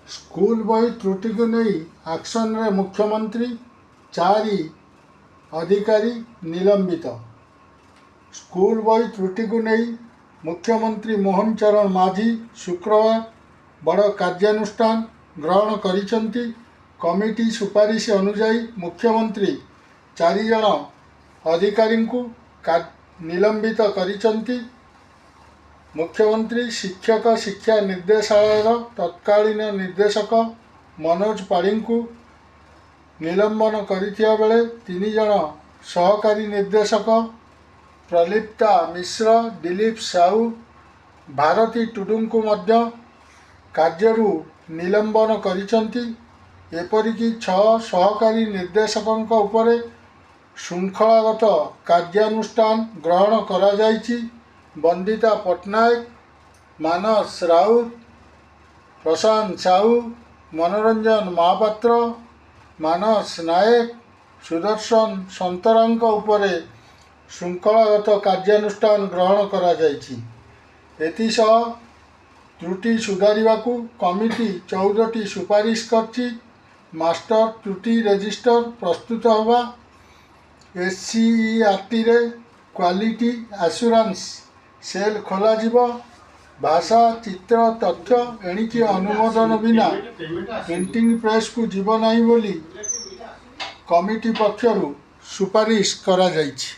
School बही त्रुटि को नहीं एक्शन रे मुख्यमंत्री 4 अधिकारी निलंबित। स्कूल बही त्रुटि को नहीं मुख्यमंत्री मोहन चरण माझी शुक्रवार बड़ कार्यानुष्ठान ग्रहण करिसेंती। कमिटी सुपारिश अनुजाई मुख्यमंत्री 4 जन अधिकारी को निलंबित करिसेंती। मुख्यमंत्री शिक्षक शिक्षा निर्देशालय तत्कालीन निर्देशक मनोज पाढ़ी को निलंबन करथिया बेले 3 जन सहकारी निर्देशक प्रलिप्ता मिश्र दिलीप साहू भारती टुडू को मध्य कार्यरू निलंबन करिसेंती। एपरिकी 6 सहकारी निर्देशकों उपरे श्रृंखलागत कार्यानुष्ठान ग्रहण करा जायछि। वंदिता पट्टनायक, मानस राउत, प्रशांत साहू, मनोरंजन महापात्र, मानस नायक, सुदर्शन संतरांक उपरे श्रृंखलागत कार्यानुष्ठान ग्रहण करा जायछि। एथिसह त्रुटि सुधारिबाकू कमिटी 14टी सुपारिश करछि। मास्टर त्रुटि रजिस्टर प्रस्तुत होगा। एससीईआरटी रे क्वालिटी एश्योरेंस सेल खोला जीवो। भाषा चित्र तथ्य एणिकी अनुमोदन बिना प्रिंटिंग प्रेस को जीव नहीं बोली कमिटी पक्षरु सुपारिश करा जायछि।